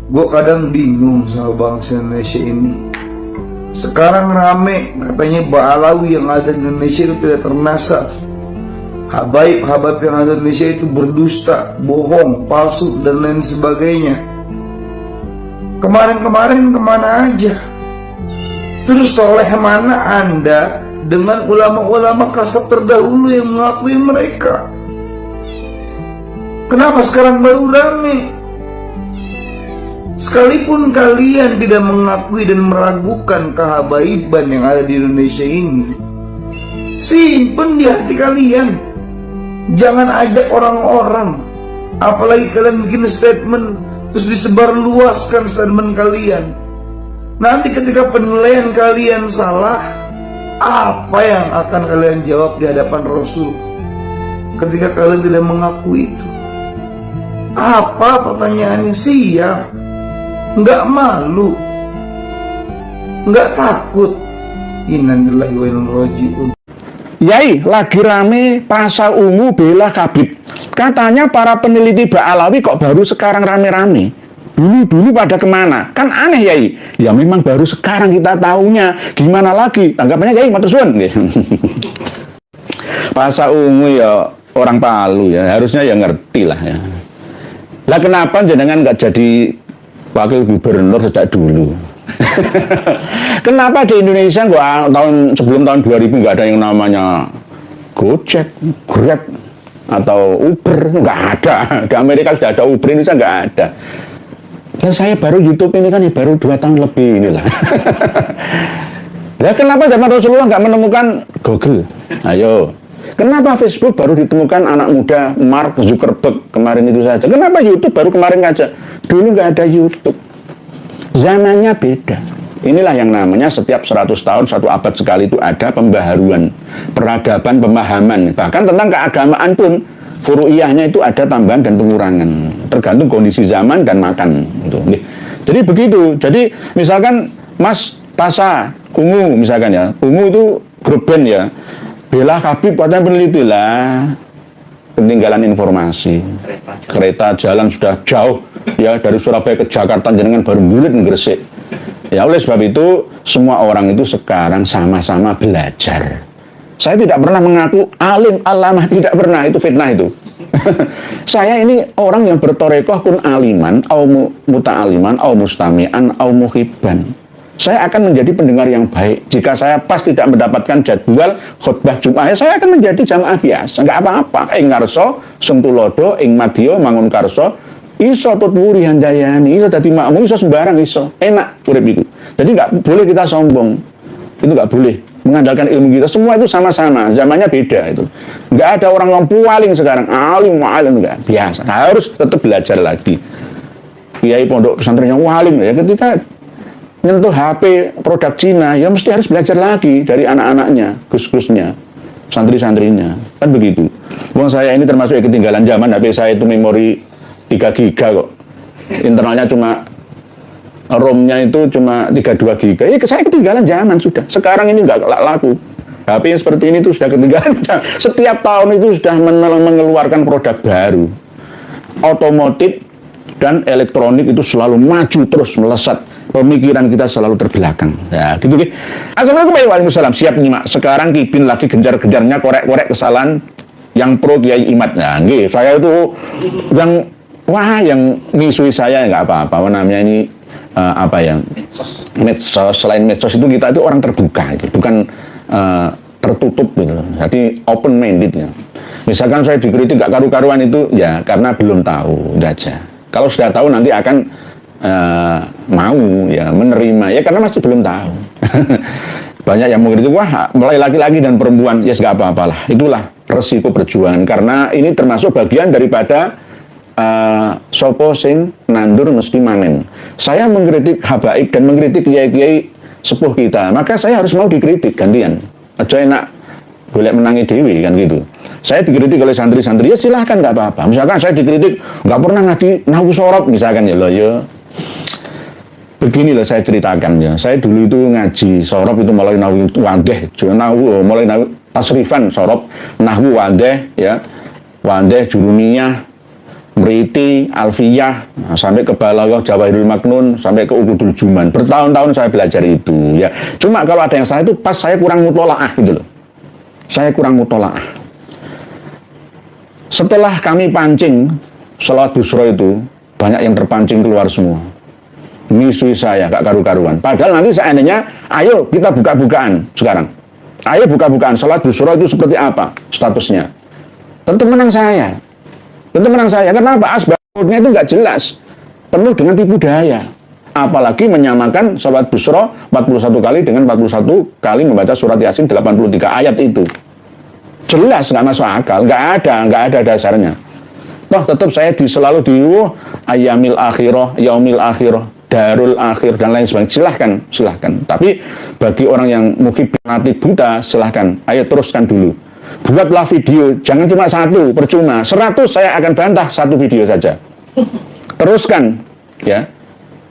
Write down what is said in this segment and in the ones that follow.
Gue kadang bingung sama bangsa Indonesia ini. Sekarang rame katanya Ba'alawi yang ada di Indonesia itu tidak ternasab. Habaib-habaib yang ada di Indonesia itu berdusta, bohong, palsu, dan lain sebagainya. Kemarin-kemarin kemana aja? Terus soleh mana Anda dengan ulama-ulama kasab terdahulu yang mengakui mereka? Kenapa sekarang baru rame? Sekalipun kalian tidak mengakui dan meragukan kehabaiban yang ada di Indonesia ini, simpen di hati kalian. Jangan ajak orang-orang, apalagi kalian bikin statement terus disebar luaskan statement kalian. Nanti ketika penilaian kalian salah, apa yang akan kalian jawab di hadapan Rasul ketika kalian tidak mengakui itu? Apa pertanyaannya? Siap? Nggak malu? Nggak takut? Innalillahi wa inna ilaihi raji'un. Yai, lagi rame pasal ungu bela Habib. Katanya para peneliti Ba'alawi kok baru sekarang rame-rame. Dulu pada kemana? Kan aneh, Yai. Ya memang baru sekarang kita taunya. Gimana lagi? Tanggapannya Yai, matur suwun. Pasal ungu ya orang Palu ya, harusnya ya ngerti lah ya. Lah kenapa jenengan nggak jadi wakil gubernur sejak dulu? Kenapa di Indonesia sebelum tahun 2000 nggak ada yang namanya Gojek, Grab, atau Uber? Nggak ada. Di Amerika sudah ada Uber, Indonesia nggak ada. Dan saya baru YouTube ini kan ya baru 2 tahun lebih inilah. Lah kenapa zaman Rasulullah nggak menemukan Google? Ayo. Kenapa Facebook baru ditemukan anak muda Mark Zuckerberg kemarin itu saja? Kenapa YouTube baru kemarin aja? Dulu nggak ada YouTube. Zamannya beda. Inilah yang namanya setiap 100 tahun, 1 abad sekali itu ada pembaharuan, peradaban, pemahaman. Bahkan tentang keagamaan pun, furu'iyahnya itu ada tambahan dan pengurangan. Tergantung kondisi zaman dan makan. Jadi begitu. Jadi misalkan Mas Tasa, Ungu misalkan ya. Ungu itu grup band ya. Bela Habib katanya peneliti lah. Ketinggalan informasi. Kereta jalan sudah jauh ya dari Surabaya ke Jakarta, jenengan baru bulit Gresik. Ya oleh sebab itu semua orang itu sekarang sama-sama belajar. Saya tidak pernah mengaku alim, alamah, tidak pernah, itu fitnah itu. Saya ini orang yang bertorekoh kun aliman, au muta'aliman, au mustami'an, au muhibban. Saya akan menjadi pendengar yang baik. Jika saya pas tidak mendapatkan jadwal khutbah Jumat, saya akan menjadi jamaah biasa. Enggak apa-apa. Ing ngarso, sungtulodo, ing madya, mangun karso, iso tutwuri handayani, iso dadi makmum, iso sembarang iso. Enak urip itu. Jadi enggak boleh kita sombong. Itu enggak boleh. Mengandalkan ilmu kita, semua itu sama-sama. Zamannya beda itu. Enggak ada orang yang paling sekarang. Alim, enggak. Biasa. Harus tetap belajar lagi. Kiai pondok pesantren yang walim ya, ketika nyentuh HP produk Cina, ya mesti harus belajar lagi dari anak-anaknya, gus-gusnya, santri-santrinya, kan begitu. Wong saya ini termasuk yang ketinggalan zaman, HP saya itu memori 3 giga kok, internalnya cuma ROM-nya itu cuma 32 giga. Ya saya ketinggalan zaman sudah. Sekarang ini nggak laku. HP yang seperti ini tuh sudah ketinggalan. Setiap tahun itu sudah mengeluarkan produk baru. Otomotif dan elektronik itu selalu maju terus melesat. Pemikiran kita selalu terbelakang. Ya, gitu. Assalamualaikum warahmatullahi wabarakatuh. Siap nyimak. Sekarang Kipin lagi genjar-genjarnya korek-korek kesalahan yang pro Kiai Imad. Nah, nggih, saya itu yang misui saya nggak apa-apa. Namanya ini apa ya? Medsos. Selain medsos itu kita itu orang terbuka, itu bukan tertutup gitu. Jadi open minded ya. Misalkan saya dikritik nggak karu-karuan itu ya karena belum tahu, udah aja. Kalau sudah tahu nanti akan mau ya menerima ya karena masih belum tahu. Banyak yang mengkritik, wah mulai laki-laki dan perempuan, ya gak apa-apalah, itulah resiko perjuangan karena ini termasuk bagian daripada sopo sing nandur mesti manen. Saya mengkritik habaib dan mengkritik kiai-kiai sepuh kita, maka saya harus mau dikritik gantian. Aja enak boleh menangi dewi kan gitu. Saya dikritik oleh santri-santri, ya silahkan nggak apa-apa. Misalkan saya dikritik nggak pernah ngaji nahwu sorab misalkan ya loh ya. Beginilah saya ceritakan ya. Saya dulu itu ngaji sorab itu mulai nahwu wadeh, nahwu mulai nahwu tasrifan sorab, nahwu wadeh ya, wadeh jurumiyah, Mriti, Alfiyah, sampai ke Balaghah, Jawahirul Maknun, sampai ke Uqudul Juman. Bertahun-tahun saya belajar itu, ya. Cuma kalau ada yang salah itu pas saya kurang mutolaah gitu loh. Saya kurang mutolaah. Setelah kami pancing sholawat busro itu, banyak yang terpancing keluar semua. Misui saya, gak karu-karuan. Padahal nanti seandainya, ayo kita buka-bukaan sekarang. Ayo buka-bukaan, sholawat busro itu seperti apa statusnya. Tentu menang saya. Tentu menang saya. Kenapa? Asbabnya itu nggak jelas. Penuh dengan tipu daya. Apalagi menyamakan sholat busro 41 kali dengan 41 kali membaca surat Yasin 83 ayat itu. Jelas nggak masuk akal. Nggak ada dasarnya. Toh tetap saya selalu ayamil akhirah, yaumil akhirah, darul akhir, dan lain sebagainya. Silahkan. Tapi bagi orang yang mungkin mati buta, silahkan. Ayo teruskan dulu. Buatlah video, jangan cuma satu, percuma. 100 saya akan bantah satu video saja. Teruskan, ya.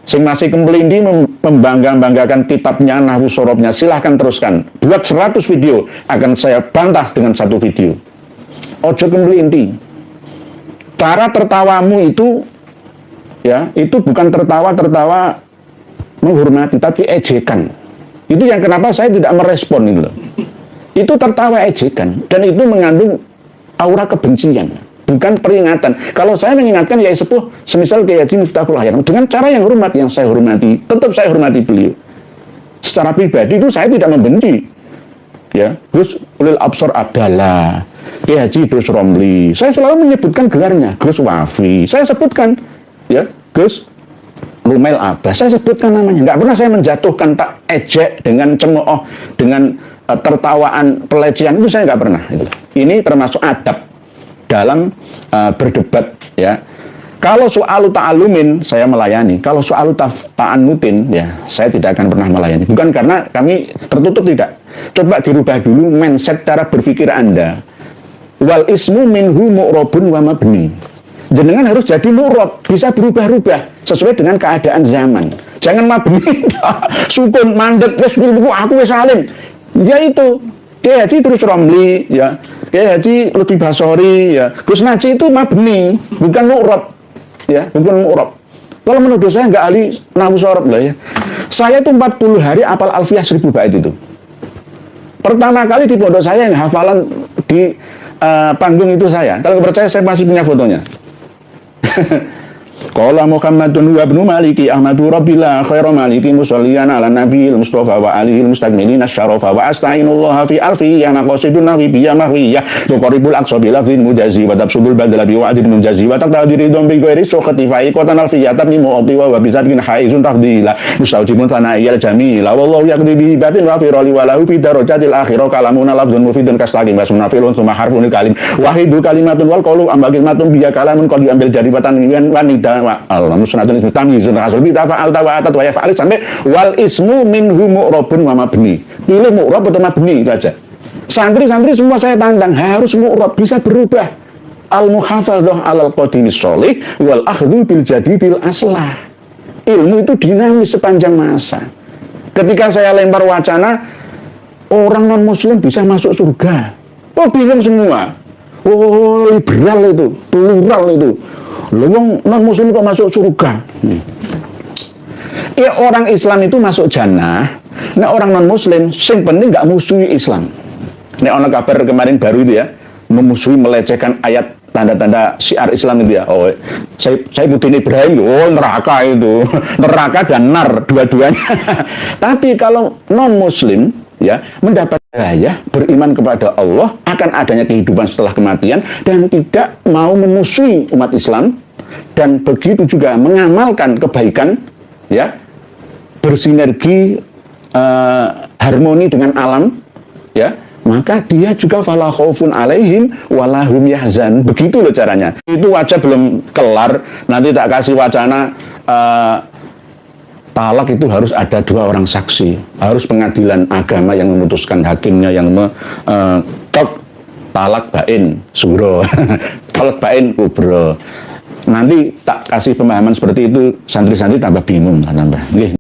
Sing masih kemblindi membanggakan kitabnya, nahwu sorobnya, silahkan teruskan. Buat 100 video, akan saya bantah dengan satu video. Ojo kemblindi. Cara tertawamu itu, ya, itu bukan tertawa menghormati, tapi ejekan. Itu yang kenapa saya tidak merespon itu loh. Itu tertawa ejekan, dan itu mengandung aura kebencian, bukan peringatan. Kalau saya mengingatkan Yai Sepuh, semisal Kiai Haji Miftahul Hayat, dengan cara yang hormat, yang saya hormati, tetap saya hormati beliau. Secara pribadi itu saya tidak membenci. Ya, Gus Ulil Absor Abdallah, Kiai Haji Idrus Romli, saya selalu menyebutkan gelarnya, Gus Wafi, saya sebutkan, ya, Gus Lumail Abbas, saya sebutkan namanya. Nggak pernah saya menjatuhkan, tak ejek dengan cemooh, dengan tertawaan, pelecehan, itu saya nggak pernah. Ini termasuk adab dalam berdebat, ya. Kalau soal ta'alumin saya melayani, kalau soal ta'anutin, ya, saya tidak akan pernah melayani. Bukan karena kami tertutup, tidak. Coba dirubah dulu mindset cara berpikir Anda. Wal ismu minhu mu'robun wa mabni. Jenengan harus jadi mu'rob, bisa berubah-ubah sesuai dengan keadaan zaman. Jangan mabni, sukun, mandek, aku wis alim. Ya itu, Kiai Haji Idrus Romli, ya, Kiai Haji Lutfi Basori, ya, Gus Naji itu mabni, bukan mu'rob, ya, bukan mu'rob. Kalau menurut saya nggak ahli nahwu sorob lah, ya. Saya itu 40 hari apal Alfiyah 1000 bait itu. Pertama kali di pondok saya yang hafalan di panggung itu saya. Kalau percaya saya masih punya fotonya. Qala Muhammadun wa ibnu Maliki Ahmadu Rabbillah khairu maliki musalliyan ala nabiyil mustafa wa alihil mustakmilin asyarafa wa asta'inullaha fi alfi ya maqasidun nabi biya mahwiyah tuqaribul aqsa bil lafzin mujazi wa tabsudul badala bi wa'din mujazi wa taqdiri dhambi ghairi sukhati fa iqatan alfiyatan min mu'ti wa bizadin haizun tafdila mustawjibun tanaiyal jamila wallahu yaqdi bi batin wa fi rali wa lahu fi darajatil akhirah kalamuna lafzun mufidun kaslaqin wa sunafilun summa harfun kalim wahidu kalimatun wal qawlu ambaqil matun biya kalamun qad diambil dari batan wanita Allah musnadun ismu tamyizun rasul bi tafa'al tawa'atat wa yaf'al sampai wal ismu minhu mu'rabun wa mabni. Pilih mu'rab atau mabni itu aja. Santri-santri semua saya tantang harus mu'rab, bisa berubah. Al muhafadzah alal qadimis sholih wal akhdhu bil jadidil aslah. Ilmu itu dinamis sepanjang masa. Ketika saya lempar wacana orang non muslim bisa masuk surga, oh bingung semua. Oh liberal itu, plural itu. Wong non muslim kok masuk surga? Ya orang Islam itu masuk jannah. Nah orang non muslim, sing penting nggak musuhi Islam. Nek ono kabar kemarin baru itu ya, memusuhi, melecehkan ayat tanda-tanda syiar Islam itu ya. Oh, saya Budin Ibrahim, oh neraka itu, neraka dan nar dua-duanya. Tapi kalau non muslim ya mendapat hidayah, beriman kepada Allah, akan adanya kehidupan setelah kematian, dan tidak mau memusuhi umat Islam, dan begitu juga mengamalkan kebaikan, ya, bersinergi, harmoni dengan alam, ya, maka dia juga fala khaufun alaihim walahum yahzan. Begitu loh caranya. Itu aja belum kelar, nanti tak kasih wacana talak itu harus ada 2 orang saksi, harus pengadilan agama yang memutuskan, hakimnya yang talak bain suro, talak bain kubro. Nanti tak kasih pemahaman seperti itu, santri-santri tambah bingung, tambah. Nggih,